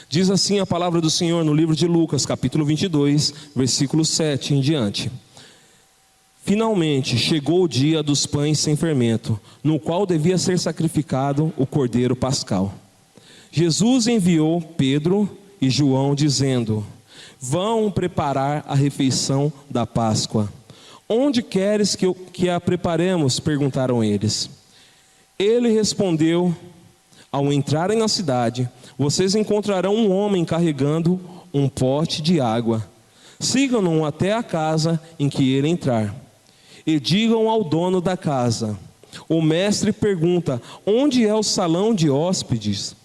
Diz assim a palavra do Senhor no livro de Lucas, capítulo 22, versículo 7 em diante. Finalmente chegou o dia dos pães sem fermento, no qual devia ser sacrificado o cordeiro pascal. Jesus enviou Pedro e João dizendo: vão preparar a refeição da Páscoa. Onde queres que a preparemos? Perguntaram eles. Ele respondeu: ao entrarem na cidade, vocês encontrarão um homem carregando um pote de água. Sigam-no até a casa em que ele entrar. E digam ao dono da casa: o mestre pergunta, onde é o salão de hóspedes,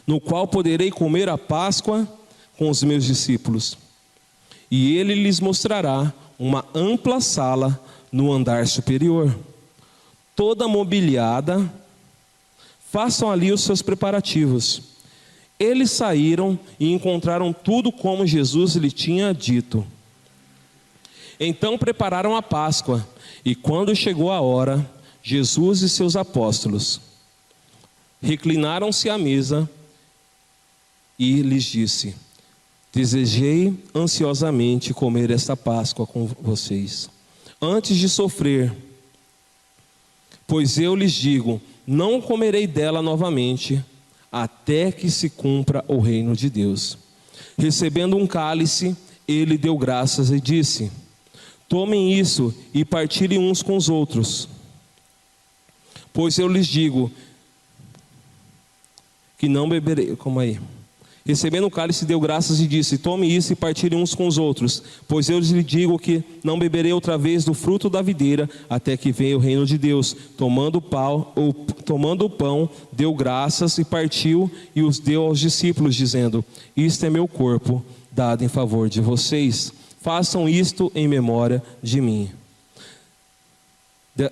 no qual poderei comer a Páscoa com os meus discípulos? E ele lhes mostrará uma ampla sala no andar superior, toda mobiliada. Façam ali os seus preparativos. Eles saíram e encontraram tudo como Jesus lhe tinha dito. Então prepararam a Páscoa, e quando chegou a hora, Jesus e seus apóstolos reclinaram-se à mesa e lhes disse: desejei ansiosamente comer esta Páscoa com vocês, antes de sofrer. Pois eu lhes digo, não comerei dela novamente, até que se cumpra o reino de Deus. Recebendo um cálice, ele deu graças e disse: tomem isso e partilhem uns com os outros. Pois eu lhes digo que não beberei. Recebendo o cálice, deu graças e disse: tome isso e partilhem uns com os outros. Pois eu lhes digo que não beberei outra vez do fruto da videira, até que venha o reino de Deus. Tomando o pão, deu graças e partiu e os deu aos discípulos, dizendo: isto é meu corpo, dado em favor de vocês. Façam isto em memória de mim.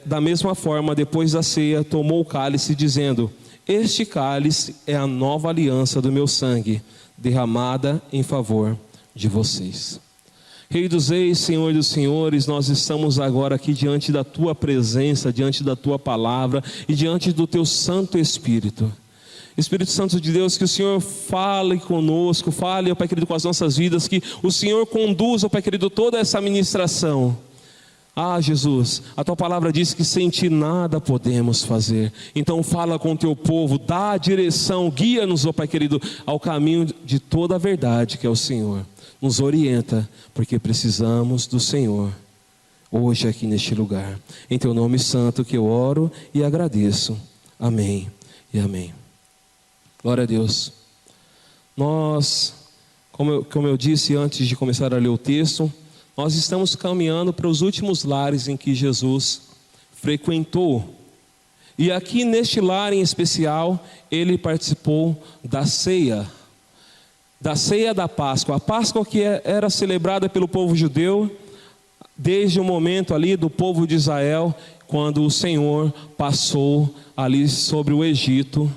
Da mesma forma, depois da ceia, tomou o cálice, dizendo: este cálice é a nova aliança do meu sangue, derramada em favor de vocês. Rei dos reis, Senhor dos senhores, nós estamos agora aqui diante da tua presença, diante da tua palavra e diante do teu Santo Espírito. Espírito Santo de Deus, que o Senhor fale conosco, fale, ó Pai querido, com as nossas vidas, que o Senhor conduza, ó Pai querido, toda essa ministração. Ah, Jesus, a tua palavra diz que sem ti nada podemos fazer. Então fala com o teu povo, dá a direção, guia-nos, ó Pai querido, ao caminho de toda a verdade que é o Senhor. Nos orienta, porque precisamos do Senhor, hoje aqui neste lugar. Em teu nome santo que eu oro e agradeço. Amém e amém. Glória a Deus. Nós, como eu disse antes de começar a ler o texto, nós estamos caminhando para os últimos lares em que Jesus frequentou. E aqui neste lar em especial, ele participou da ceia da Páscoa. A Páscoa que era celebrada pelo povo judeu, desde o momento ali do povo de Israel, quando o Senhor passou ali sobre o Egito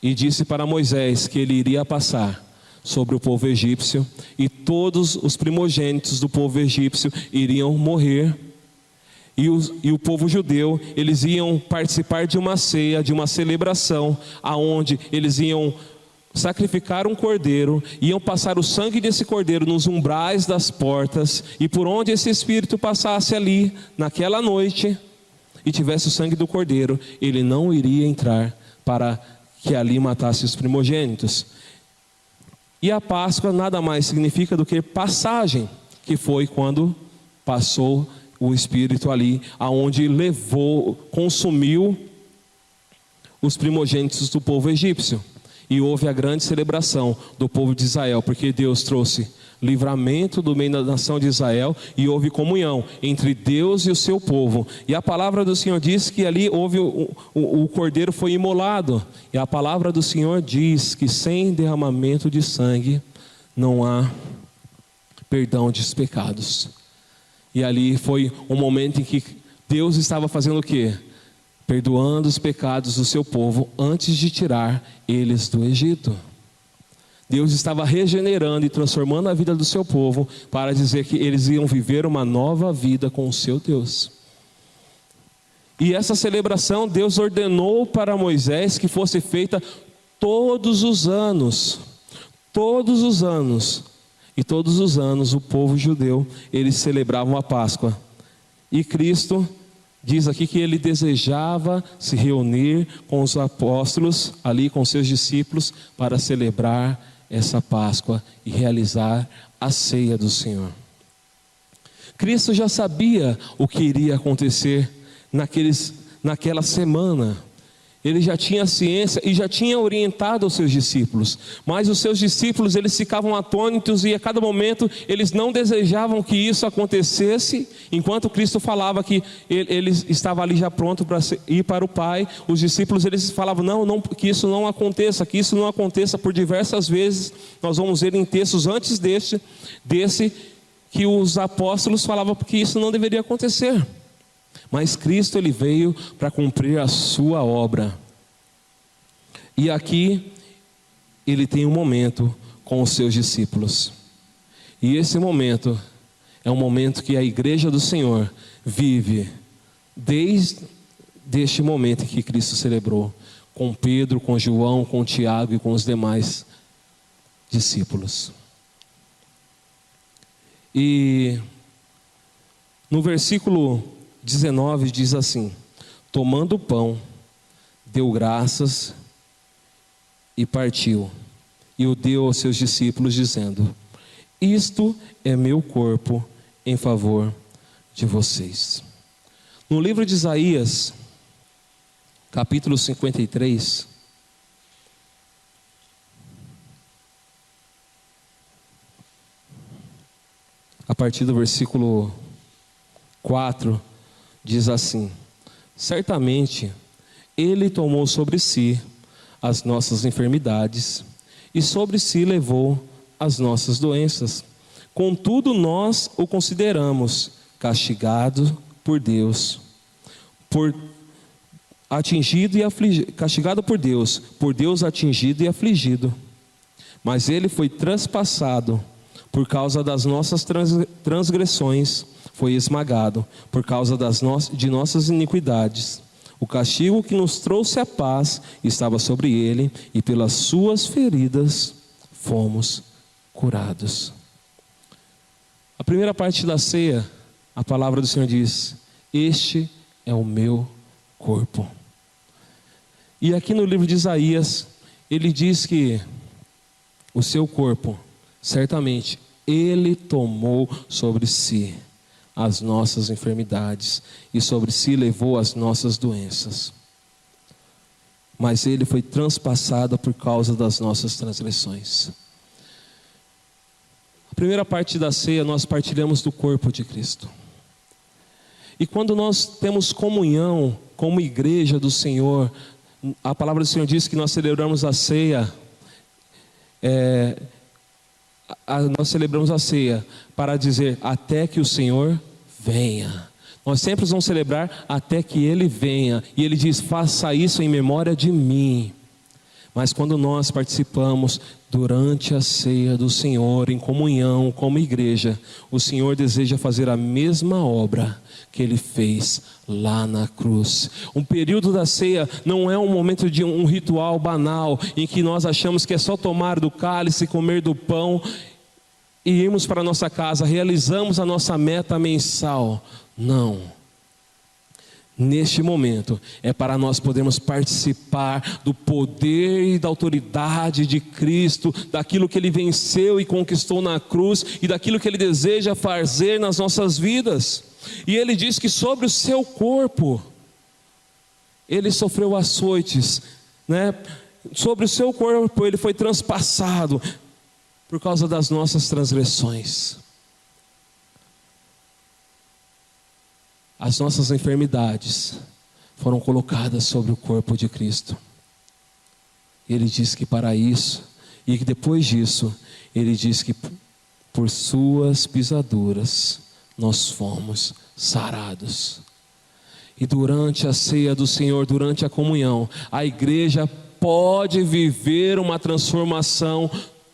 e disse para Moisés que ele iria passar sobre o povo egípcio, e todos os primogênitos do povo egípcio iriam morrer, e o povo judeu, eles iam participar de uma ceia, de uma celebração, aonde eles iam sacrificar um cordeiro, iam passar o sangue desse cordeiro nos umbrais das portas, e por onde esse espírito passasse ali, naquela noite, e tivesse o sangue do cordeiro, ele não iria entrar para que ali matasse os primogênitos. E a Páscoa nada mais significa do que passagem, que foi quando passou o Espírito ali, aonde consumiu os primogênitos do povo egípcio. E houve a grande celebração do povo de Israel, porque Deus trouxe livramento do meio da nação de Israel, e houve comunhão entre Deus e o seu povo. E a palavra do Senhor diz que ali houve o cordeiro foi imolado, e a palavra do Senhor diz que sem derramamento de sangue não há perdão dos pecados. E ali foi um momento em que Deus estava fazendo o quê? Perdoando os pecados do seu povo antes de tirar eles do Egito. Deus estava regenerando e transformando a vida do seu povo para dizer que eles iam viver uma nova vida com o seu Deus. E essa celebração Deus ordenou para Moisés que fosse feita todos os anos, e todos os anos o povo judeu, eles celebravam a Páscoa. E Cristo diz aqui que ele desejava se reunir com os apóstolos, ali com seus discípulos, para celebrar essa Páscoa e realizar a ceia do Senhor. Cristo já sabia o que iria acontecer naquela semana. Ele já tinha ciência e já tinha orientado os seus discípulos. Mas os seus discípulos, eles ficavam atônitos e a cada momento eles não desejavam que isso acontecesse. Enquanto Cristo falava que ele estava ali já pronto para ir para o Pai, os discípulos eles falavam, não, que isso não aconteça, por diversas vezes. Nós vamos ver em textos antes desse que os apóstolos falavam que isso não deveria acontecer. Mas Cristo ele veio para cumprir a sua obra. E aqui ele tem um momento com os seus discípulos. E esse momento é um momento que a igreja do Senhor vive desde este momento em que Cristo celebrou com Pedro, com João, com Tiago e com os demais discípulos. E no versículo 19 diz assim: tomando o pão, deu graças e partiu, e o deu aos seus discípulos, dizendo: isto é meu corpo em favor de vocês. No livro de Isaías, capítulo 53, a partir do versículo 4, diz assim: certamente Ele tomou sobre si as nossas enfermidades e sobre si levou as nossas doenças. Contudo, nós o consideramos castigado por Deus, castigado por Deus atingido e afligido. Mas Ele foi transpassado por causa das nossas transgressões, foi esmagado por causa de nossas iniquidades. O castigo que nos trouxe a paz estava sobre ele, e pelas suas feridas fomos curados. A primeira parte da ceia, a palavra do Senhor diz: este é o meu corpo. E aqui no livro de Isaías, ele diz que o seu corpo, certamente, Ele tomou sobre si as nossas enfermidades e sobre si levou as nossas doenças. Mas Ele foi transpassado por causa das nossas transgressões. A primeira parte da ceia, nós partilhamos do corpo de Cristo. E quando nós temos comunhão como igreja do Senhor, a palavra do Senhor diz que nós celebramos a ceia, nós celebramos a ceia para dizer até que o Senhor venha. Nós sempre vamos celebrar até que Ele venha. E Ele diz: faça isso em memória de mim. Mas quando nós participamos durante a ceia do Senhor, em comunhão como igreja, o Senhor deseja fazer a mesma obra que Ele fez lá na cruz. Um período da ceia não é um momento de um ritual banal, em que nós achamos que é só tomar do cálice, comer do pão e irmos para a nossa casa, realizamos a nossa meta mensal. Não. Neste momento é para nós podermos participar do poder e da autoridade de Cristo, daquilo que Ele venceu e conquistou na cruz e daquilo que Ele deseja fazer nas nossas vidas. E Ele diz que sobre o seu corpo Ele sofreu açoites, né? Sobre o seu corpo Ele foi transpassado por causa das nossas transgressões. As nossas enfermidades foram colocadas sobre o corpo de Cristo. Ele diz que para isso, e que depois disso, Ele diz que por suas pisaduras nós fomos sarados. E durante a ceia do Senhor, durante a comunhão, a igreja pode viver uma transformação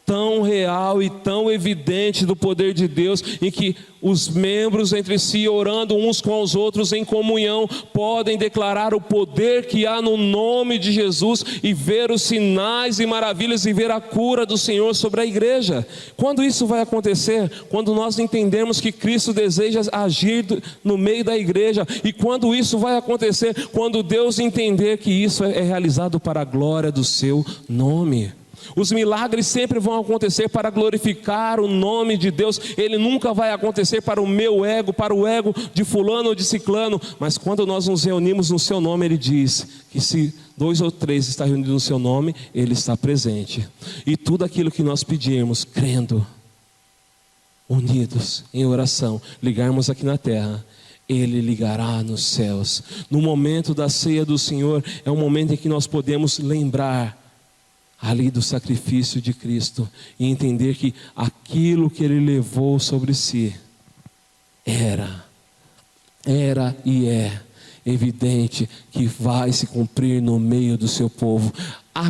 tão real e tão evidente do poder de Deus, em que os membros entre si, orando uns com os outros em comunhão, podem declarar o poder que há no nome de Jesus e ver os sinais e maravilhas e ver a cura do Senhor sobre a igreja. Quando isso vai acontecer? Quando nós entendemos que Cristo deseja agir no meio da igreja. E quando isso vai acontecer? Quando Deus entender que isso é realizado para a glória do seu nome. Os milagres sempre vão acontecer para glorificar o nome de Deus. Ele nunca vai acontecer para o meu ego, para o ego de fulano ou de ciclano. Mas quando nós nos reunimos no seu nome, Ele diz que se 2 ou 3 estão reunidos no seu nome, Ele está presente. E tudo aquilo que nós pedirmos, crendo, unidos em oração, ligarmos aqui na terra, Ele ligará nos céus. No momento da ceia do Senhor, é um momento em que nós podemos lembrar ali do sacrifício de Cristo e entender que aquilo que Ele levou sobre si era e é evidente que vai se cumprir no meio do seu povo. A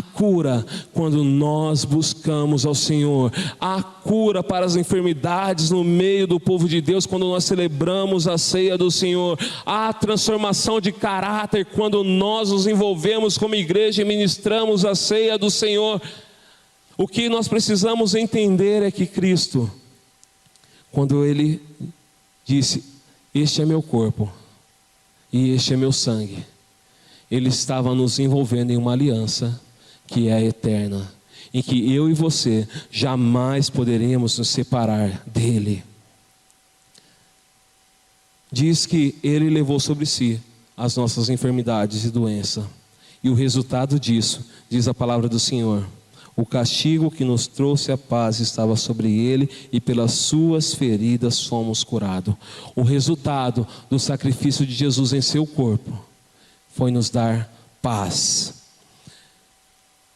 cura, quando nós buscamos ao Senhor, a cura para as enfermidades no meio do povo de Deus, quando nós celebramos a ceia do Senhor, a transformação de caráter, quando nós nos envolvemos como igreja e ministramos a ceia do Senhor. O que nós precisamos entender é que Cristo, quando Ele disse: este é meu corpo e este é meu sangue, Ele estava nos envolvendo em uma aliança que é eterna, em que eu e você jamais poderemos nos separar dele. Diz que Ele levou sobre si as nossas enfermidades e doenças, e o resultado disso, diz a palavra do Senhor, o castigo que nos trouxe a paz estava sobre Ele, e pelas suas feridas fomos curados. O resultado do sacrifício de Jesus em seu corpo foi nos dar paz.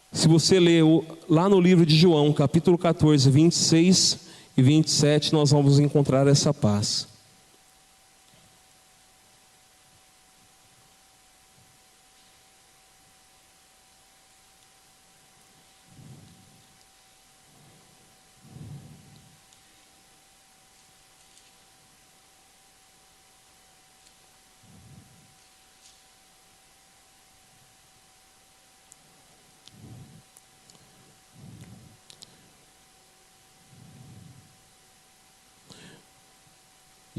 Se você ler lá no livro de João, capítulo 14, 26 e 27, nós vamos encontrar essa paz.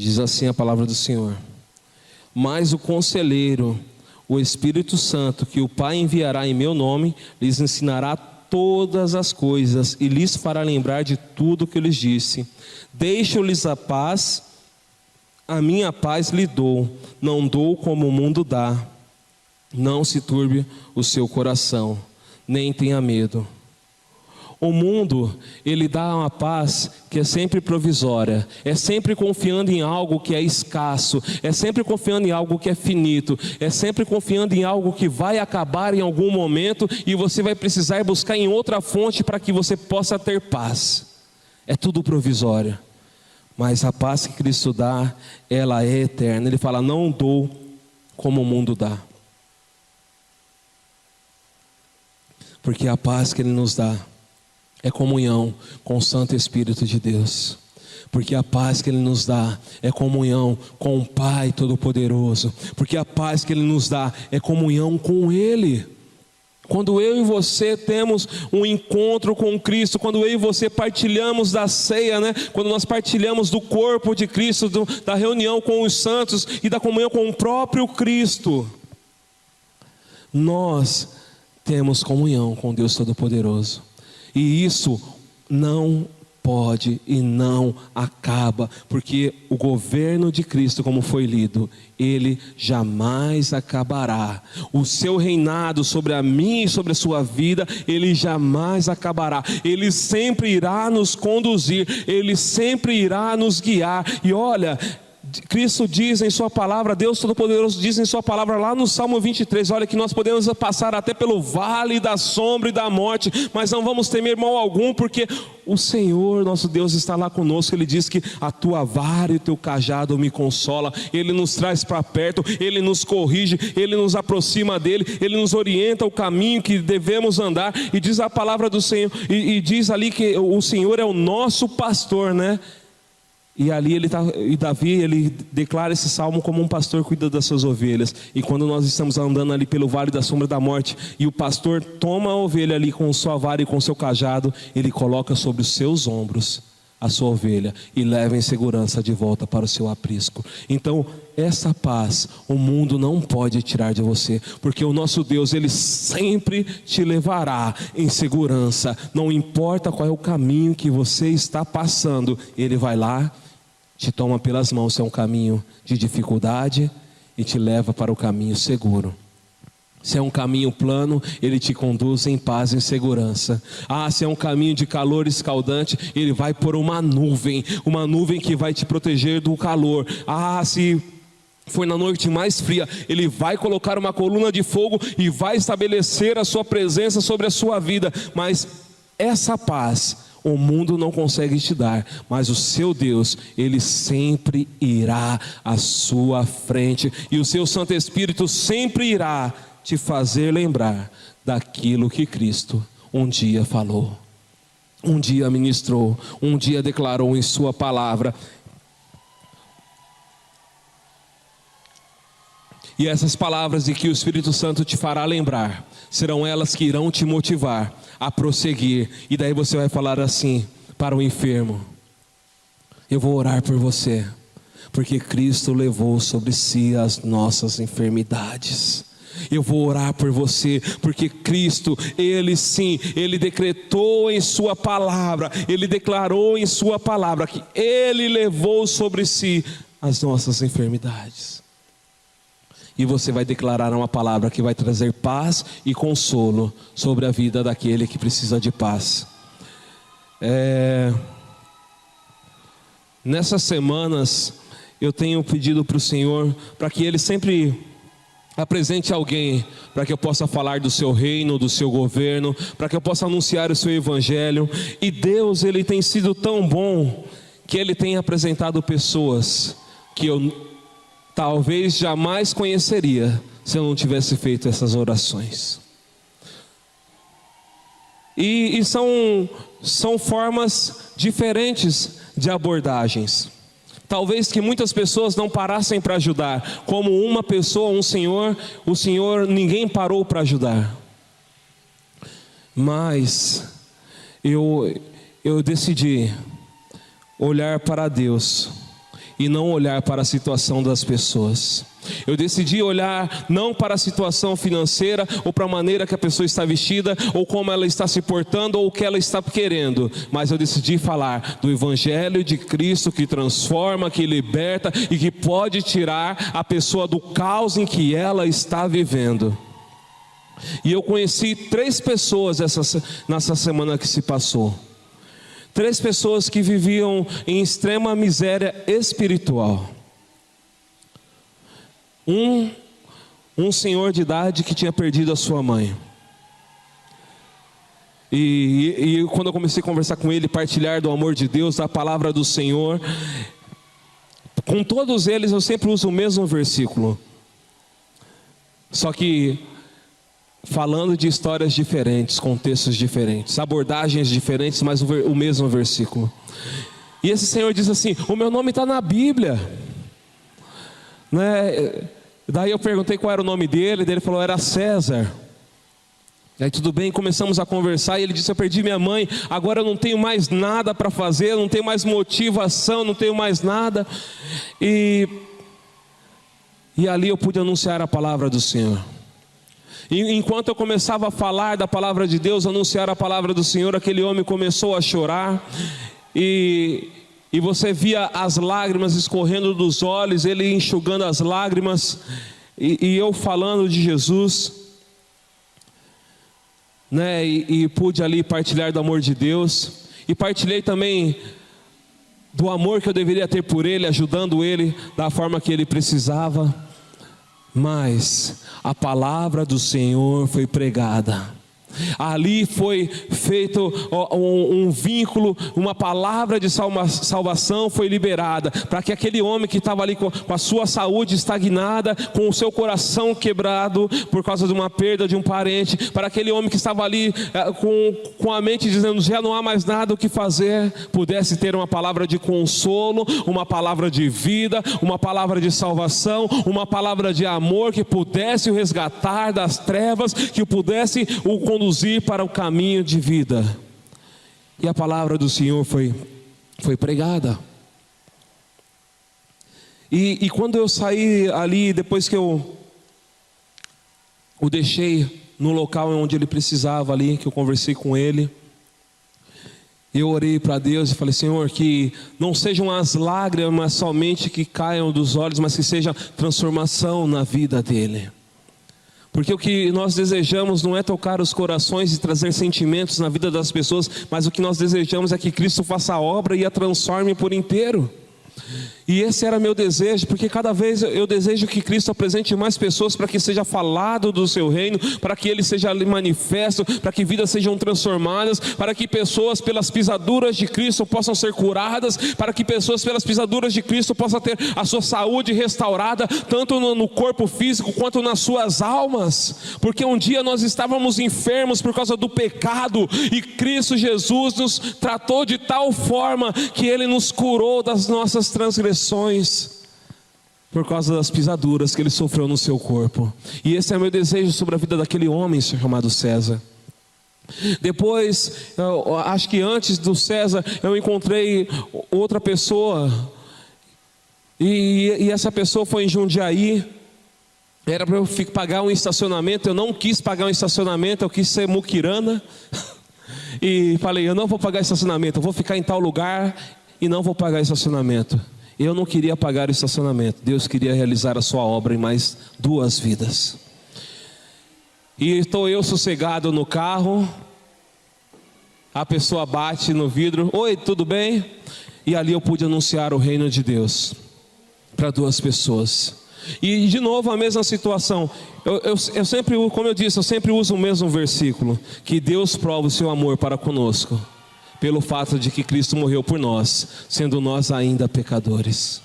Diz assim a palavra do Senhor: mas o Conselheiro, o Espírito Santo, que o Pai enviará em meu nome, lhes ensinará todas as coisas e lhes fará lembrar de tudo o que eu lhes disse. Deixo-lhes a paz, a minha paz lhe dou, não dou como o mundo dá. Não se turbe o seu coração, nem tenha medo. O mundo, ele dá uma paz que é sempre provisória, é sempre confiando em algo que é escasso, é sempre confiando em algo que é finito, é sempre confiando em algo que vai acabar em algum momento e você vai precisar buscar em outra fonte para que você possa ter paz. É tudo provisório, mas a paz que Cristo dá, ela é eterna. Ele fala: não dou como o mundo dá, porque a paz que Ele nos dá é comunhão com o Santo Espírito de Deus. Porque a paz que Ele nos dá é comunhão com o Pai Todo-Poderoso. Porque a paz que Ele nos dá é comunhão com Ele. Quando eu e você temos um encontro com Cristo, quando eu e você partilhamos da ceia, quando nós partilhamos do corpo de Cristo, da reunião com os santos e da comunhão com o próprio Cristo, nós temos comunhão com Deus Todo-Poderoso. E isso não pode e não acaba, porque o governo de Cristo, como foi lido, ele jamais acabará. O seu reinado sobre a minha e sobre a sua vida, ele jamais acabará. Ele sempre irá nos conduzir, ele sempre irá nos guiar. E olha, Cristo diz em sua palavra, Deus Todo-Poderoso diz em sua palavra lá no Salmo 23, olha, que nós podemos passar até pelo vale da sombra e da morte, mas não vamos temer mal algum, porque o Senhor nosso Deus está lá conosco. Ele diz que a tua vara e o teu cajado me consola. Ele nos traz para perto, Ele nos corrige, Ele nos aproxima dEle, Ele nos orienta o caminho que devemos andar. E diz a palavra do Senhor, e diz ali que o Senhor é o nosso pastor, né? E ali e Davi, ele declara esse salmo como um pastor cuida das suas ovelhas. E quando nós estamos andando ali pelo vale da sombra da morte, e o pastor toma a ovelha ali com sua vara e com seu cajado, ele coloca sobre os seus ombros a sua ovelha e leva em segurança de volta para o seu aprisco. Então, essa paz o mundo não pode tirar de você, porque o nosso Deus, Ele sempre te levará em segurança. Não importa qual é o caminho que você está passando, Ele vai lá, te toma pelas mãos, se é um caminho de dificuldade, e te leva para o caminho seguro. Se é um caminho plano, Ele te conduz em paz e em segurança. Se é um caminho de calor escaldante, Ele vai por uma nuvem que vai te proteger do calor. Se foi na noite mais fria, Ele vai colocar uma coluna de fogo e vai estabelecer a sua presença sobre a sua vida. Mas essa paz o mundo não consegue te dar, mas o seu Deus, Ele sempre irá à sua frente, e o seu Santo Espírito sempre irá te fazer lembrar daquilo que Cristo um dia falou, um dia ministrou, um dia declarou em sua palavra. E essas palavras de que o Espírito Santo te fará lembrar, serão elas que irão te motivar a prosseguir. E daí você vai falar assim para o enfermo: eu vou orar por você, porque Cristo levou sobre si as nossas enfermidades. Eu vou orar por você, porque Cristo, Ele sim, Ele decretou em sua palavra, Ele declarou em sua palavra que Ele levou sobre si as nossas enfermidades. E você vai declarar uma palavra que vai trazer paz e consolo sobre a vida daquele que precisa de paz. Nessas semanas eu tenho pedido para o Senhor para que Ele sempre apresente alguém para que eu possa falar do seu reino, do seu governo, para que eu possa anunciar o seu evangelho. E Deus, Ele tem sido tão bom que Ele tem apresentado pessoas que eu talvez jamais conheceria se eu não tivesse feito essas orações. E são formas diferentes de abordagens. Talvez que muitas pessoas não parassem para ajudar, como uma pessoa, o Senhor, ninguém parou para ajudar. Mas eu decidi olhar para Deus e não olhar para a situação das pessoas. Eu decidi olhar não para a situação financeira, ou para a maneira que a pessoa está vestida, ou como ela está se portando, ou o que ela está querendo, mas eu decidi falar do Evangelho de Cristo, que transforma, que liberta e que pode tirar a pessoa do caos em que ela está vivendo. E eu conheci 3 pessoas nessa semana que se passou. 3 pessoas que viviam em extrema miséria espiritual. Um senhor de idade que tinha perdido a sua mãe. E quando eu comecei a conversar com ele, partilhar do amor de Deus, da palavra do Senhor, com todos eles eu sempre uso o mesmo versículo, só que falando de histórias diferentes, contextos diferentes, abordagens diferentes, mas o mesmo versículo. E esse senhor diz assim: o meu nome está na Bíblia, né? Daí eu perguntei qual era o nome dele, daí ele falou: era César. Aí tudo bem, começamos a conversar, e ele disse: eu perdi minha mãe, agora eu não tenho mais nada para fazer, não tenho mais motivação, não tenho mais nada. E ali eu pude anunciar a palavra do Senhor. E enquanto eu começava a falar da palavra de Deus, anunciar a palavra do Senhor, aquele homem começou a chorar, e você via as lágrimas escorrendo dos olhos, ele enxugando as lágrimas, e eu falando de Jesus, e pude ali partilhar do amor de Deus, e partilhei também do amor que eu deveria ter por ele, ajudando ele da forma que ele precisava. Mas a palavra do Senhor foi pregada. Ali foi feito um vínculo, uma palavra de salvação foi liberada, para que aquele homem que estava ali com a sua saúde estagnada, com o seu coração quebrado por causa de uma perda de um parente, para aquele homem que estava ali com a mente dizendo já não há mais nada o que fazer, pudesse ter uma palavra de consolo, uma palavra de vida, uma palavra de salvação, uma palavra de amor que pudesse o resgatar das trevas, que pudesse o conduzir para o caminho de vida. E a palavra do Senhor foi pregada. E quando eu saí ali, depois que eu o deixei no local onde ele precisava ali, que eu conversei com ele, eu orei para Deus e falei: Senhor, que não sejam as lágrimas somente que caiam dos olhos, mas que seja transformação na vida dele. Porque o que nós desejamos não é tocar os corações e trazer sentimentos na vida das pessoas, mas o que nós desejamos é que Cristo faça a obra e a transforme por inteiro. E esse era meu desejo, porque cada vez eu desejo que Cristo apresente mais pessoas para que seja falado do seu reino, para que ele seja manifesto, para que vidas sejam transformadas, para que pessoas pelas pisaduras de Cristo possam ser curadas, para que pessoas pelas pisaduras de Cristo possam ter a sua saúde restaurada, tanto no corpo físico quanto nas suas almas. Porque um dia nós estávamos enfermos por causa do pecado, e Cristo Jesus nos tratou de tal forma que ele nos curou das nossas transgressões, por causa das pisaduras que ele sofreu no seu corpo. E esse é meu desejo sobre a vida daquele homem chamado César. Depois, acho que antes do César, eu encontrei outra pessoa, e essa pessoa foi em Jundiaí. Era para eu pagar um estacionamento. Eu não quis pagar um estacionamento, eu quis ser muquirana. E falei: eu não vou pagar estacionamento, eu vou ficar em tal lugar e não vou pagar estacionamento. Eu não queria pagar o estacionamento. Deus queria realizar a sua obra em mais 2 vidas. E estou eu sossegado no carro, a pessoa bate no vidro: oi, tudo bem? E ali eu pude anunciar o reino de Deus para 2 pessoas. E de novo a mesma situação. Eu sempre, como eu disse, eu sempre uso o mesmo versículo: que Deus prova o seu amor para conosco pelo fato de que Cristo morreu por nós, sendo nós ainda pecadores.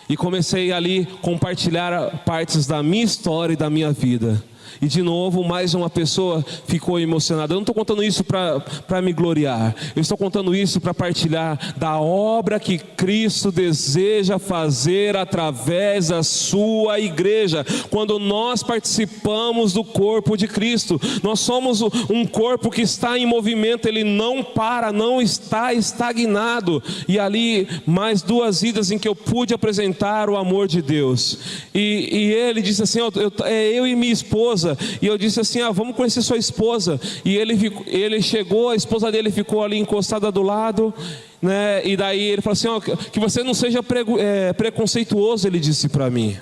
E comecei ali a compartilhar partes da minha história e da minha vida. E de novo, mais uma pessoa ficou emocionada. Eu não estou contando isso para me gloriar. Eu estou contando isso para partilhar da obra que Cristo deseja fazer através da sua igreja. Quando nós participamos do corpo de Cristo, nós somos um corpo que está em movimento. Ele não para, não está estagnado. E ali, mais 2 idas em que eu pude apresentar o amor de Deus. E ele disse assim: eu e minha esposa. E eu disse assim: vamos conhecer sua esposa. E ele chegou, a esposa dele ficou ali encostada do lado, né? E daí ele falou assim: que você não seja preconceituoso, ele disse para mim.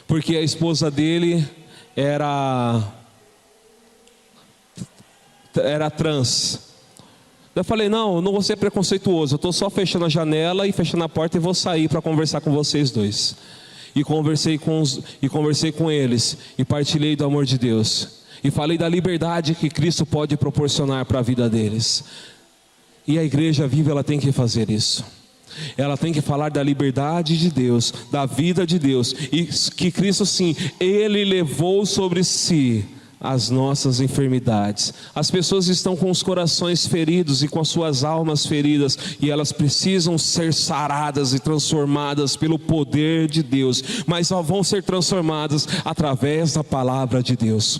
Porque a esposa dele era trans. Eu falei: não vou ser preconceituoso, eu estou só fechando a janela e fechando a porta e vou sair para conversar com vocês 2. E conversei com eles, e partilhei do amor de Deus, e falei da liberdade que Cristo pode proporcionar para a vida deles. E a igreja viva, ela tem que fazer isso. Ela tem que falar da liberdade de Deus, da vida de Deus, e que Cristo sim, Ele levou sobre si as nossas enfermidades. As pessoas estão com os corações feridos e com as suas almas feridas, e elas precisam ser saradas e transformadas pelo poder de Deus, mas só vão ser transformadas através da palavra de Deus.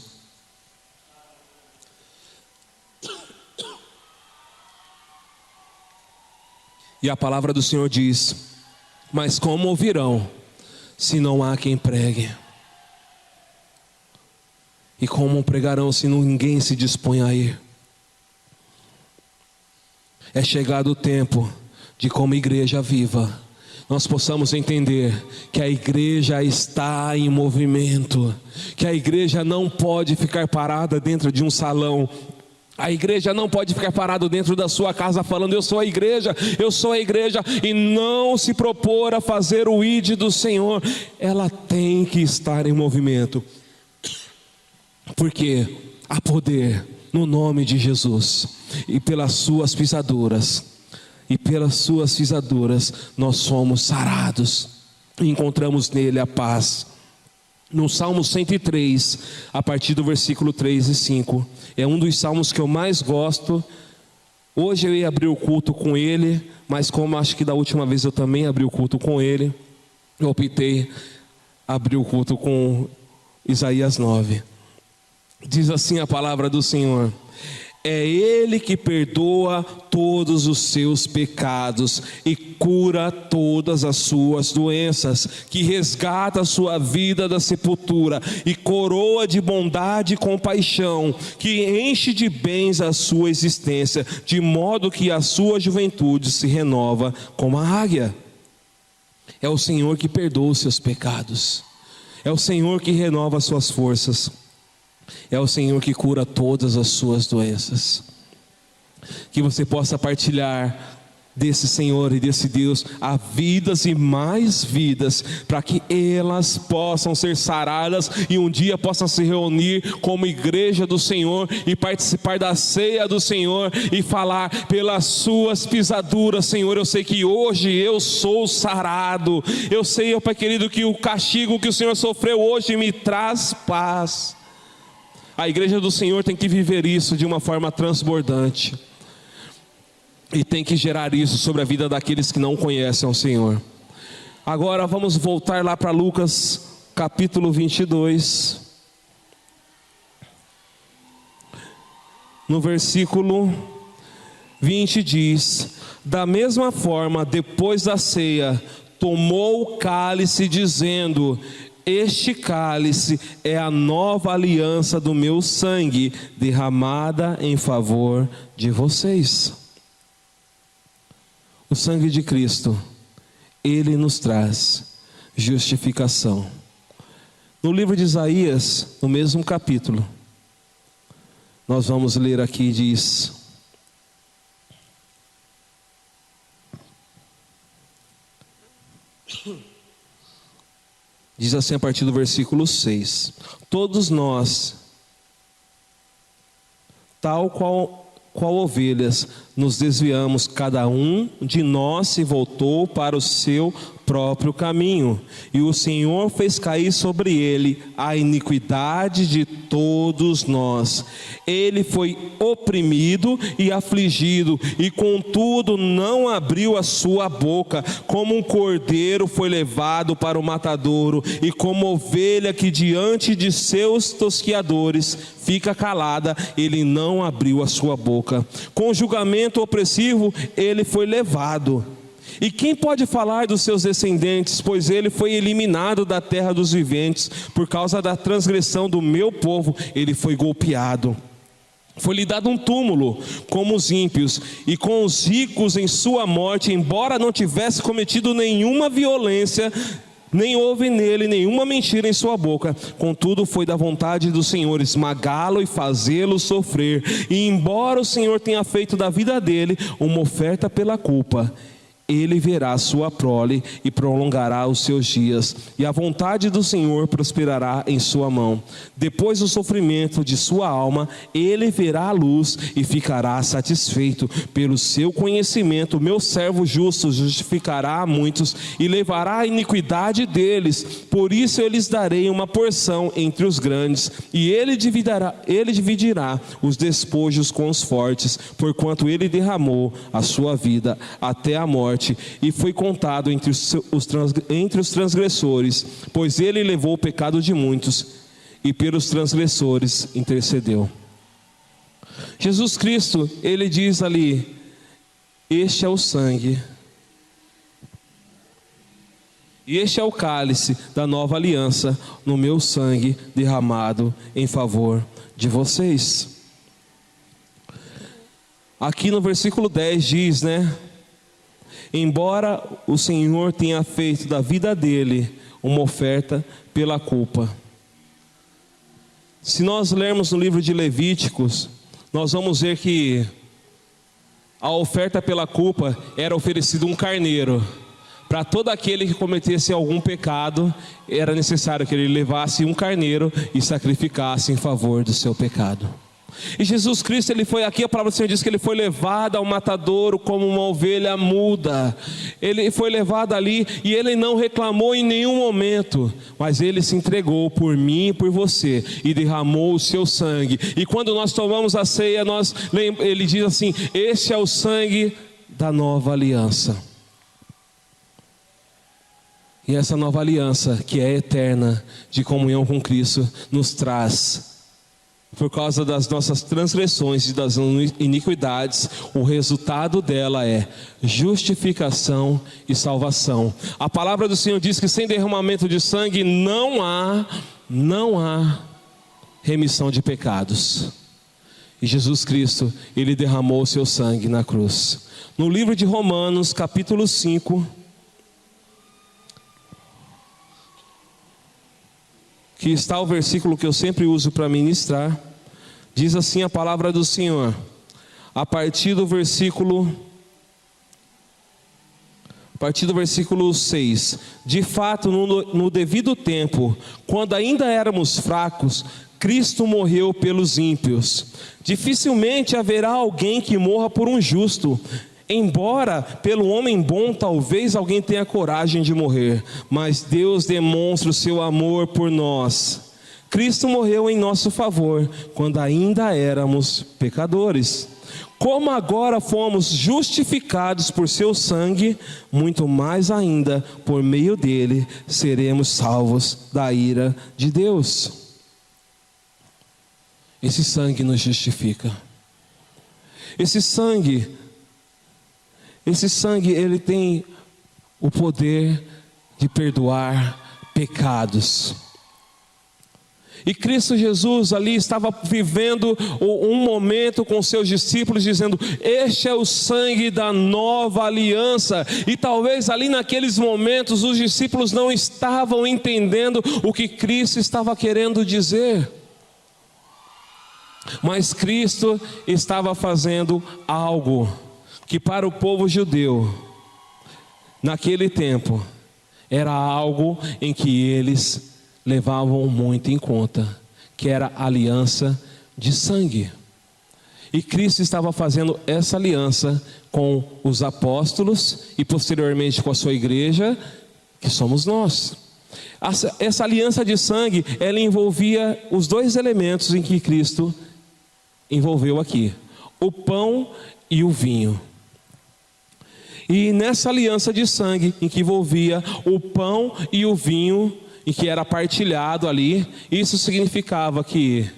E a palavra do Senhor diz: mas como ouvirão se não há quem pregue? E como pregarão se ninguém se dispõe a ir? É chegado o tempo de, como igreja viva, nós possamos entender que a igreja está em movimento, que a igreja não pode ficar parada dentro de um salão A igreja não pode ficar parado dentro da sua casa falando: eu sou a igreja, e não se propor a fazer o ID do Senhor. Ela tem que estar em movimento, porque há poder no nome de Jesus, e pelas suas pisaduras nós somos sarados, e encontramos nele a paz. No Salmo 103, a partir do versículo 3 e 5, é um dos salmos que eu mais gosto. Hoje eu ia abrir o culto com ele, mas como acho que da última vez eu também abri o culto com ele, eu optei abrir o culto com Isaías 9. Diz assim a palavra do Senhor: é Ele que perdoa todos os seus pecados e cura todas as suas doenças, que resgata a sua vida da sepultura e coroa de bondade e compaixão, que enche de bens a sua existência, de modo que a sua juventude se renova como a águia. É o Senhor que perdoa os seus pecados, é o Senhor que renova as suas forças, é o Senhor que cura todas as suas doenças. Que você possa partilhar desse Senhor e desse Deus a vidas e mais vidas, para que elas possam ser saradas e um dia possam se reunir como igreja do Senhor e participar da ceia do Senhor e falar: pelas suas pisaduras, Senhor, eu sei que hoje eu sou sarado. Eu sei, ó Pai querido, que o castigo que o Senhor sofreu hoje me traz paz. A igreja do Senhor tem que viver isso de uma forma transbordante, e tem que gerar isso sobre a vida daqueles que não conhecem o Senhor. Agora vamos voltar lá para Lucas capítulo 22, no versículo 20 diz: da mesma forma, depois da ceia, tomou o cálice, dizendo: este cálice é a nova aliança do meu sangue, derramada em favor de vocês. O sangue de Cristo, ele nos traz justificação. No livro de Isaías, no mesmo capítulo, nós vamos ler aqui, diz: diz assim a partir do versículo 6: todos nós, tal qual ovelhas, nos desviamos, cada um de nós se voltou para o seu próprio caminho, e o Senhor fez cair sobre ele a iniquidade de todos nós. Ele foi oprimido e afligido, e contudo não abriu a sua boca. Como um cordeiro foi levado para o matadouro, e como ovelha que diante de seus tosquiadores fica calada, ele não abriu a sua boca. Com julgamento opressivo ele foi levado. E quem pode falar dos seus descendentes? Pois ele foi eliminado da terra dos viventes. Por causa da transgressão do meu povo, ele foi golpeado. Foi-lhe dado um túmulo como os ímpios, e com os ricos em sua morte, embora não tivesse cometido nenhuma violência, nem houve nele nenhuma mentira em sua boca. Contudo foi da vontade do Senhor esmagá-lo e fazê-lo sofrer. E embora o Senhor tenha feito da vida dele uma oferta pela culpa, ele verá sua prole e prolongará os seus dias, e a vontade do Senhor prosperará em sua mão. Depois do sofrimento de sua alma, ele verá a luz e ficará satisfeito. Pelo seu conhecimento, meu servo justo justificará a muitos e levará a iniquidade deles. Por isso eu lhes darei uma porção entre os grandes, e ele dividirá os despojos com os fortes, porquanto ele derramou a sua vida até a morte, e foi contado entre os transgressores, pois ele levou o pecado de muitos, e pelos transgressores intercedeu. Jesus Cristo, ele diz ali: este é o sangue, e este é o cálice da nova aliança, no meu sangue derramado em favor de vocês. Aqui no versículo 10 diz, embora o Senhor tenha feito da vida dele uma oferta pela culpa. Se nós lermos no livro de Levíticos, nós vamos ver que a oferta pela culpa era oferecido um carneiro. Para todo aquele que cometesse algum pecado, era necessário que ele levasse um carneiro e sacrificasse em favor do seu pecado. E Jesus Cristo, ele foi aqui, a palavra do Senhor diz que ele foi levado ao matadouro como uma ovelha muda. Ele foi levado ali e ele não reclamou em nenhum momento, mas ele se entregou por mim e por você e derramou o seu sangue. E quando nós tomamos a ceia, ele diz assim: este é o sangue da nova aliança. E essa nova aliança, que é eterna, de comunhão com Cristo, nos traz, por causa das nossas transgressões e das iniquidades, o resultado dela é justificação e salvação. A palavra do Senhor diz que sem derramamento de sangue não há remissão de pecados. E Jesus Cristo, ele derramou o seu sangue na cruz. No livro de Romanos, capítulo 5, que está o versículo que eu sempre uso para ministrar, diz assim a palavra do Senhor, a partir do versículo 6, de fato no devido tempo, quando ainda éramos fracos, Cristo morreu pelos ímpios. Dificilmente haverá alguém que morra por um justo, embora pelo homem bom talvez alguém tenha coragem de morrer, mas Deus demonstra o seu amor por nós. Cristo morreu em nosso favor, quando ainda éramos pecadores. Como agora fomos justificados por seu sangue, muito mais ainda, por meio dele, seremos salvos da ira de Deus. Esse sangue nos justifica. Esse sangue, ele tem o poder de perdoar pecados. E Cristo Jesus ali estava vivendo um momento com seus discípulos, dizendo: este é o sangue da nova aliança. E talvez ali naqueles momentos os discípulos não estavam entendendo o que Cristo estava querendo dizer. Mas Cristo estava fazendo algo que para o povo judeu, naquele tempo, era algo em que eles levavam muito em conta, que era a aliança de sangue. E Cristo estava fazendo essa aliança com os apóstolos e posteriormente com a sua igreja, que somos nós. Essa aliança de sangue, ela envolvia os dois elementos em que Cristo envolveu aqui: o pão e o vinho. E nessa aliança de sangue, em que envolvia o pão e o vinho, e que era partilhado ali, isso significava que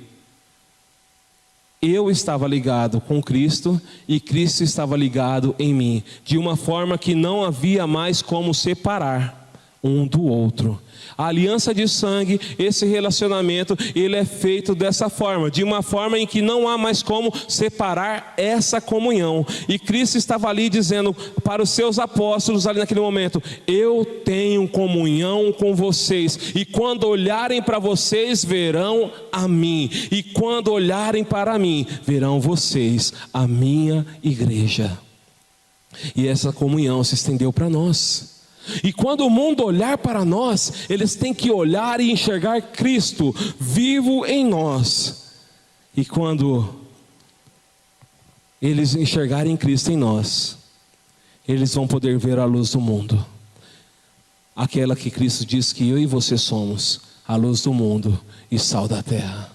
eu estava ligado com Cristo e Cristo estava ligado em mim, de uma forma que não havia mais como separar um do outro. A aliança de sangue, esse relacionamento, ele é feito dessa forma, de uma forma em que não há mais como separar essa comunhão. E Cristo estava ali dizendo para os seus apóstolos ali naquele momento: eu tenho comunhão com vocês, e quando olharem para vocês verão a mim, e quando olharem para mim verão vocês a minha igreja. E essa comunhão se estendeu para nós. E quando o mundo olhar para nós, eles têm que olhar e enxergar Cristo vivo em nós. E quando eles enxergarem Cristo em nós, eles vão poder ver a luz do mundo, aquela que Cristo diz que eu e você somos, a luz do mundo e sal da terra.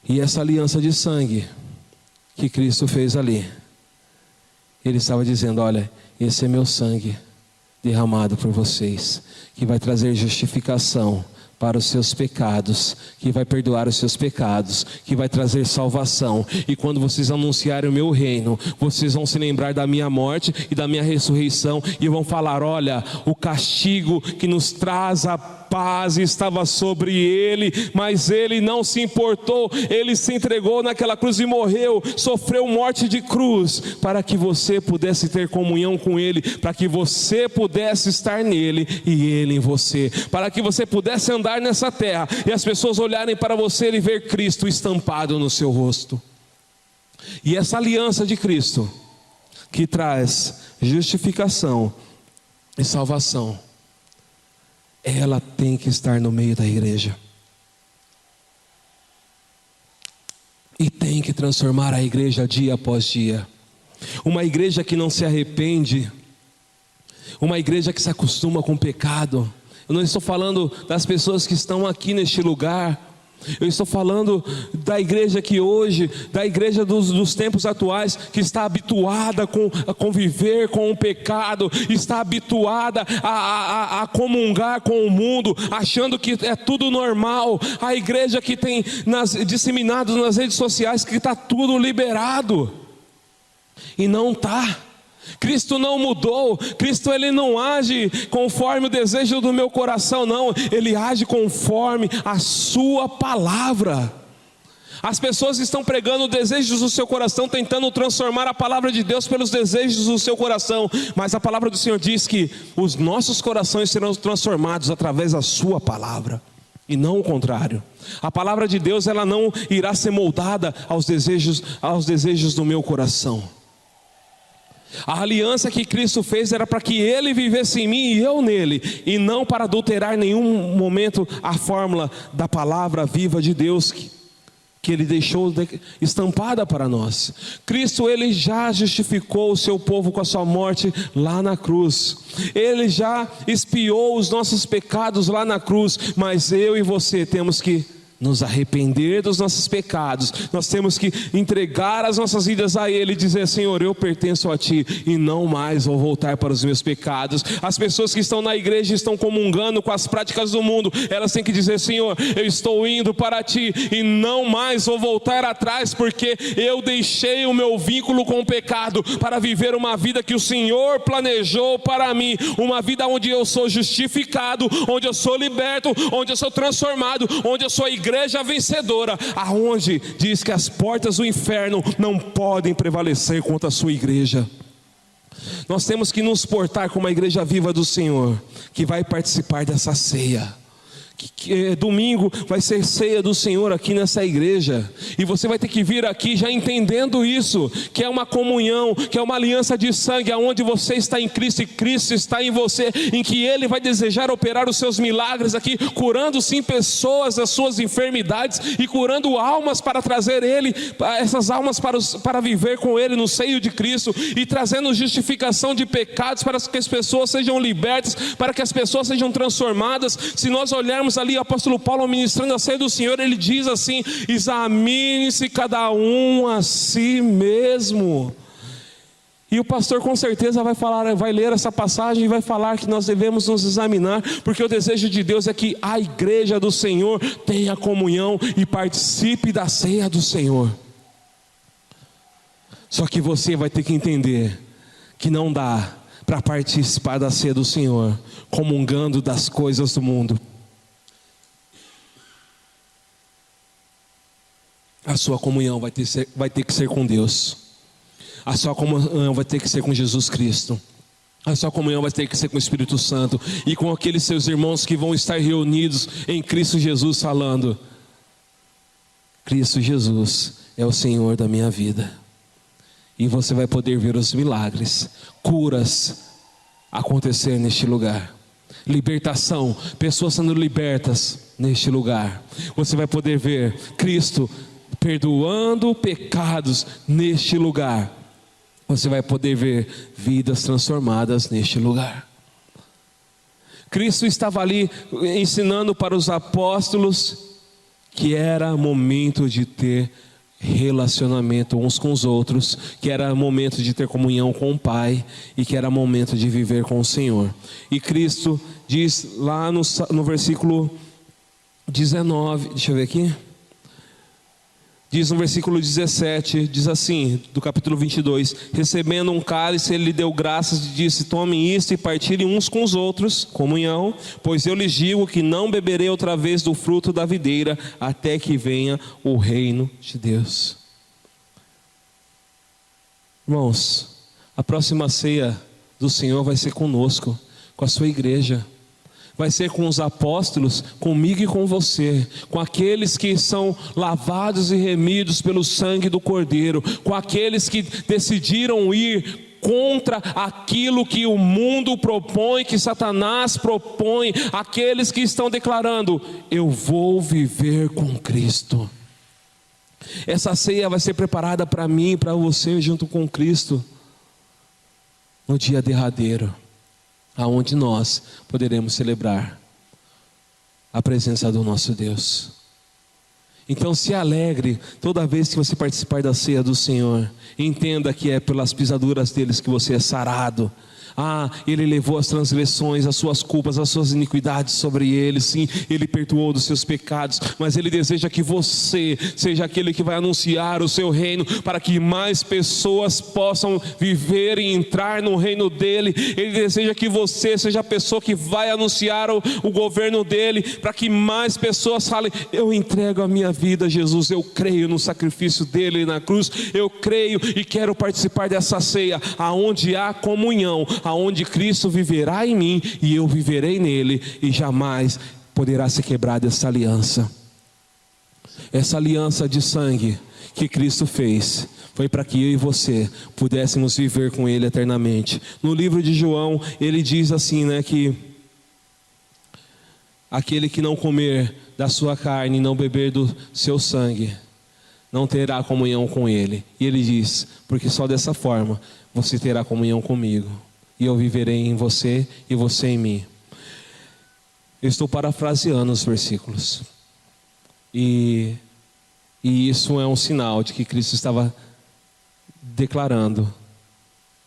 E essa aliança de sangue que Cristo fez ali, Ele estava dizendo: olha, esse é meu sangue derramado por vocês, que vai trazer justificação para os seus pecados, que vai perdoar os seus pecados, que vai trazer salvação. E quando vocês anunciarem o meu reino, vocês vão se lembrar da minha morte e da minha ressurreição, e vão falar: olha, o castigo que nos traz a paz estava sobre ele, mas ele não se importou, ele se entregou naquela cruz e morreu, sofreu morte de cruz, para que você pudesse ter comunhão com ele, para que você pudesse estar nele e ele em você, para que você pudesse andar nessa terra e as pessoas olharem para você e ver Cristo estampado no seu rosto. E essa aliança de Cristo, que traz justificação e salvação, ela tem que estar no meio da igreja. E tem que transformar a igreja dia após dia. Uma igreja que não se arrepende, uma igreja que se acostuma com o pecado. Eu não estou falando das pessoas que estão aqui neste lugar, eu estou falando da igreja que hoje, da igreja dos tempos atuais, que está habituada a conviver com o pecado, está habituada a comungar com o mundo, achando que é tudo normal. A igreja que tem disseminado nas redes sociais que está tudo liberado, e não está. Cristo não mudou. Cristo ele não age conforme o desejo do meu coração, não. Ele age conforme a sua palavra. As pessoas estão pregando desejos do seu coração, tentando transformar a palavra de Deus pelos desejos do seu coração, mas a palavra do Senhor diz que os nossos corações serão transformados através da sua palavra, e não o contrário. A palavra de Deus ela não irá ser moldada aos desejos do meu coração. A aliança que Cristo fez era para que Ele vivesse em mim e eu nele, e não para adulterar em nenhum momento a fórmula da palavra viva de Deus que Ele deixou estampada para nós. Cristo ele já justificou o seu povo com a sua morte lá na cruz. Ele já expiou os nossos pecados lá na cruz, mas eu e você temos que nos arrepender dos nossos pecados. Nós temos que entregar as nossas vidas a Ele e dizer: Senhor, eu pertenço a Ti e não mais vou voltar para os meus pecados. As pessoas que estão na igreja estão comungando com as práticas do mundo, elas têm que dizer: Senhor, eu estou indo para Ti e não mais vou voltar atrás, porque eu deixei o meu vínculo com o pecado para viver uma vida que o Senhor planejou para mim, uma vida onde eu sou justificado, onde eu sou liberto, onde eu sou transformado, onde eu sou igreja vencedora, aonde diz que as portas do inferno não podem prevalecer contra a sua igreja. Nós temos que nos portar como a igreja viva do Senhor, que vai participar dessa ceia. Domingo vai ser ceia do Senhor aqui nessa igreja, e você vai ter que vir aqui já entendendo isso, que é uma comunhão, que é uma aliança de sangue, aonde você está em Cristo e Cristo está em você, em que Ele vai desejar operar os seus milagres aqui, curando sim pessoas das suas enfermidades e curando almas para trazer essas almas para viver com Ele no seio de Cristo, e trazendo justificação de pecados para que as pessoas sejam libertas, para que as pessoas sejam transformadas. Se nós olharmos ali o apóstolo Paulo ministrando a ceia do Senhor, ele diz assim: examine-se cada um a si mesmo. E o pastor com certeza vai ler essa passagem e vai falar que nós devemos nos examinar, porque o desejo de Deus é que a igreja do Senhor tenha comunhão e participe da ceia do Senhor. Só que você vai ter que entender que não dá para participar da ceia do Senhor comungando das coisas do mundo. A sua comunhão vai ter que ser com Deus. A sua comunhão vai ter que ser com Jesus Cristo. A sua comunhão vai ter que ser com o Espírito Santo e com aqueles seus irmãos que vão estar reunidos em Cristo Jesus, falando: Cristo Jesus é o Senhor da minha vida. E você vai poder ver os milagres, curas acontecer neste lugar, libertação, pessoas sendo libertas neste lugar. Você vai poder ver Cristo perdoando pecados neste lugar. Você vai poder ver vidas transformadas neste lugar. Cristo estava ali ensinando para os apóstolos que era momento de ter relacionamento uns com os outros, que era momento de ter comunhão com o Pai e que era momento de viver com o Senhor. E Cristo diz lá no versículo 19, deixa eu ver aqui, Diz no versículo 17, diz assim, do capítulo 22: recebendo um cálice, ele lhe deu graças e disse: tomem isto e partilhem uns com os outros, comunhão, pois eu lhes digo que não beberei outra vez do fruto da videira, até que venha o reino de Deus. Irmãos, a próxima ceia do Senhor vai ser conosco, com a sua igreja. Vai ser com os apóstolos, comigo e com você, com aqueles que são lavados e remidos pelo sangue do Cordeiro, com aqueles que decidiram ir contra aquilo que o mundo propõe, que Satanás propõe, aqueles que estão declarando: eu vou viver com Cristo. Essa ceia vai ser preparada para mim e para você junto com Cristo, no dia derradeiro, aonde nós poderemos celebrar a presença do nosso Deus. Então se alegre toda vez que você participar da ceia do Senhor. Entenda que é pelas pisaduras deles que você é sarado. Ele levou as transgressões, as suas culpas, as suas iniquidades sobre ele. Sim, ele perdoou dos seus pecados, mas ele deseja que você seja aquele que vai anunciar o seu reino, para que mais pessoas possam viver e entrar no reino dele. Ele deseja que você seja a pessoa que vai anunciar o governo dele, para que mais pessoas falem: eu entrego a minha vida a Jesus, eu creio no sacrifício dele na cruz, eu creio e quero participar dessa ceia, aonde há comunhão, aonde Cristo viverá em mim e eu viverei nele, e jamais poderá ser quebrada essa aliança. Essa aliança de sangue que Cristo fez foi para que eu e você pudéssemos viver com ele eternamente. No livro de João, ele diz assim, que aquele que não comer da sua carne e não beber do seu sangue não terá comunhão com ele. E ele diz: porque só dessa forma você terá comunhão comigo, e eu viverei em você e você em mim. Eu estou parafraseando os versículos, e isso é um sinal de que Cristo estava declarando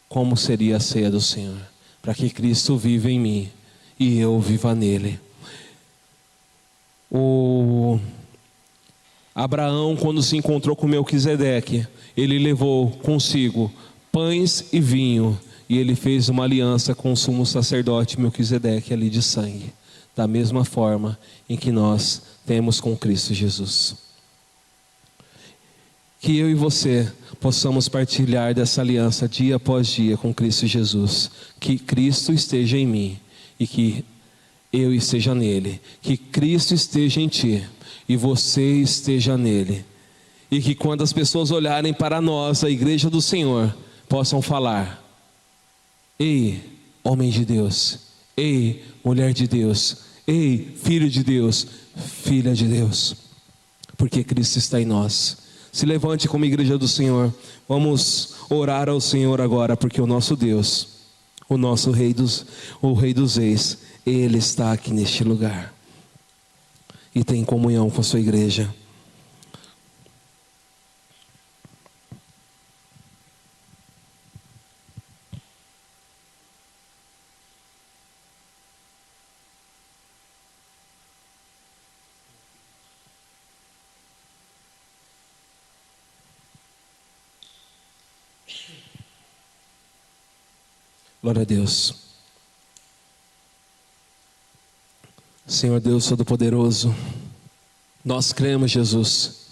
como seria a ceia do Senhor, para que Cristo viva em mim e eu viva nele. Abraão, quando se encontrou com Melquisedeque, ele levou consigo pães e vinho, e ele fez uma aliança com o sumo sacerdote Melquisedeque ali de sangue, da mesma forma em que nós temos com Cristo Jesus. Que eu e você possamos partilhar dessa aliança dia após dia com Cristo Jesus. Que Cristo esteja em mim e que eu esteja nele. Que Cristo esteja em ti e você esteja nele. E que quando as pessoas olharem para nós, a igreja do Senhor, possam falar: ei, homem de Deus, ei, mulher de Deus, ei, filho de Deus, filha de Deus, porque Cristo está em nós. Se levante como igreja do Senhor, vamos orar ao Senhor agora, porque o nosso Deus, o nosso Rei dos Reis, Ele está aqui neste lugar e tem comunhão com a sua igreja. Glória a Deus. Senhor Deus Todo-Poderoso, nós cremos, Jesus,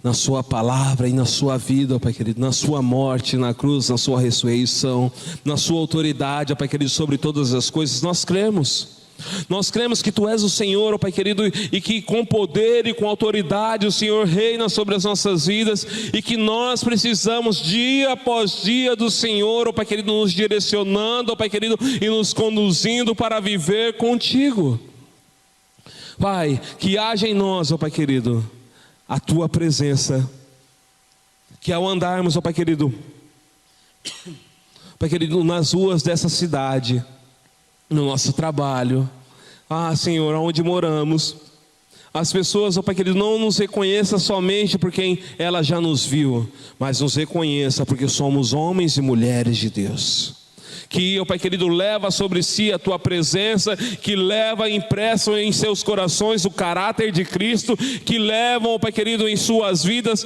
na sua palavra e na sua vida, ó Pai querido, na sua morte na cruz, na sua ressurreição, na sua autoridade, ó Pai querido, sobre todas as coisas. Nós cremos que Tu és o Senhor, ó Pai querido, e que com poder e com autoridade o Senhor reina sobre as nossas vidas, e que nós precisamos dia após dia do Senhor, ó Pai querido, nos direcionando, ó Pai querido, e nos conduzindo para viver contigo. Pai, que haja em nós, ó Pai querido, a Tua presença, que ao andarmos, ó Pai querido, nas ruas dessa cidade, no nosso trabalho, Senhor, onde moramos, as pessoas, ó Pai querido, não nos reconheçam somente por quem ela já nos viu, mas nos reconheça porque somos homens e mulheres de Deus. que, ó Pai querido, leva sobre si a tua presença, que leva impresso em seus corações o caráter de Cristo, que levam, ó Pai querido, em suas vidas,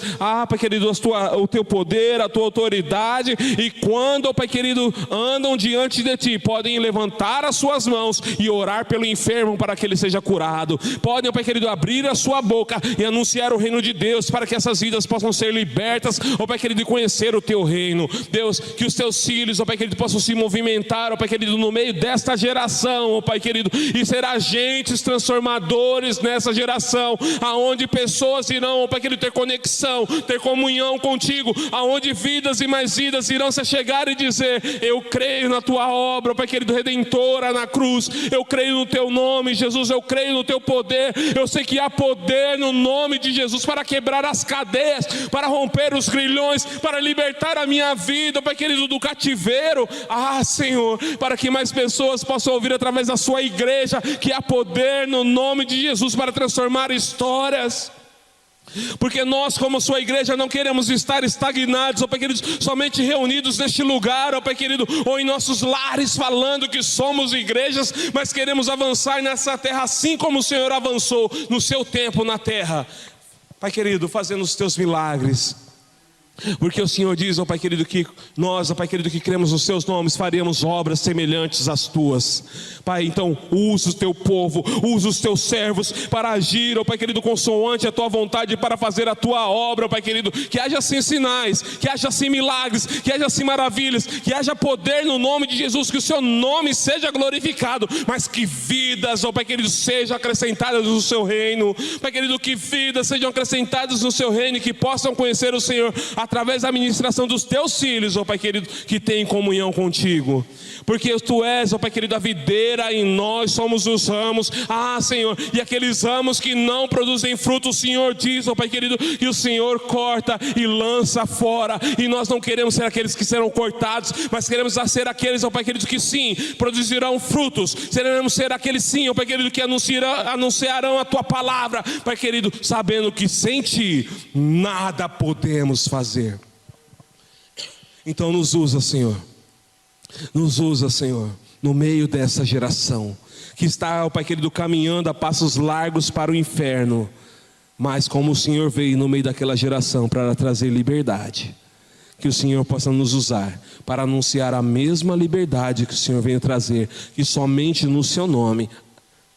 Pai querido, o teu poder, a tua autoridade, e quando, ó Pai querido, andam diante de ti, podem levantar as suas mãos e orar pelo enfermo para que ele seja curado, podem, ó Pai querido, abrir a sua boca e anunciar o reino de Deus, para que essas vidas possam ser libertas, ó Pai querido, e conhecer o teu reino. Deus, que os teus filhos, ó Pai querido, possam se movimentar, ó Pai querido, no meio desta geração, ó Pai querido, e ser agentes transformadores nessa geração, aonde pessoas irão, ó Pai querido, ter conexão, ter comunhão contigo, aonde vidas e mais vidas irão se chegar e dizer: eu creio na tua obra, ó Pai querido, redentora na cruz, eu creio no teu nome, Jesus, eu creio no teu poder, eu sei que há poder no nome de Jesus para quebrar as cadeias, para romper os grilhões, para libertar a minha vida, Pai querido, do cativeiro, Senhor, para que mais pessoas possam ouvir através da sua igreja, que há poder no nome de Jesus para transformar histórias. Porque nós, como sua igreja, não queremos estar estagnados, ó Pai querido, somente reunidos neste lugar, ó Pai querido, ou em nossos lares falando que somos igrejas, mas queremos avançar nessa terra assim como o Senhor avançou no seu tempo na terra, Pai querido, fazendo os teus milagres. Porque o Senhor diz, ó Pai querido, que nós, ó Pai querido, que cremos nos seus nomes, faremos obras semelhantes às tuas. Pai, então usa o teu povo, usa os teus servos para agir, ó Pai querido, consoante a tua vontade, para fazer a tua obra, ó Pai querido. Que haja assim sinais, que haja assim milagres, que haja assim maravilhas, que haja poder no nome de Jesus, que o seu nome seja glorificado, mas que vidas, ó Pai querido, sejam acrescentadas no seu reino. Pai querido, que vidas sejam acrescentadas no seu reino, e que possam conhecer o Senhor através da ministração dos teus filhos, ó Pai querido, que tem comunhão contigo. Porque tu és, ó Pai querido, a videira, e nós somos os ramos, Senhor, e aqueles ramos que não produzem fruto, o Senhor diz, ó Pai querido, que o Senhor corta e lança fora, e nós não queremos ser aqueles que serão cortados, mas queremos ser aqueles, ó Pai querido, que sim, produzirão frutos, queremos ser aqueles sim, ó Pai querido, que anunciarão a tua palavra, Pai querido, sabendo que sem ti nada podemos fazer. Então nos usa, Senhor, no meio dessa geração que está, ó Pai querido, caminhando a passos largos para o inferno, mas como o Senhor veio no meio daquela geração para trazer liberdade, que o Senhor possa nos usar para anunciar a mesma liberdade que o Senhor veio trazer, que somente no seu nome,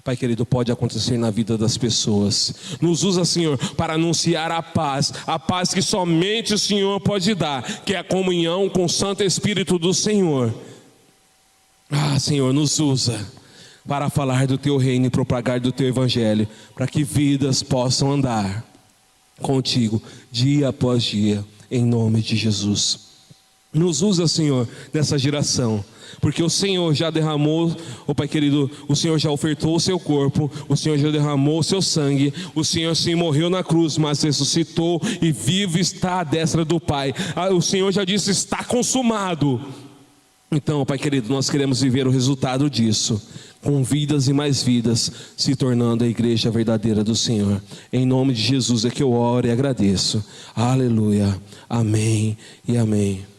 Pai querido, pode acontecer na vida das pessoas. Nos usa, Senhor, para anunciar a paz que somente o Senhor pode dar, que é a comunhão com o Santo Espírito do Senhor. Senhor, nos usa para falar do teu reino e propagar do teu evangelho, para que vidas possam andar contigo dia após dia, em nome de Jesus. Nos usa, Senhor, nessa geração, porque o Senhor já derramou, ó Pai querido, o Senhor já ofertou o seu corpo, o Senhor já derramou o seu sangue, o Senhor sim morreu na cruz, mas ressuscitou e vivo está à destra do Pai. O Senhor já disse: está consumado. Então, Pai querido, nós queremos viver o resultado disso, com vidas e mais vidas, se tornando a igreja verdadeira do Senhor. Em nome de Jesus é que eu oro e agradeço. Aleluia, amém e amém.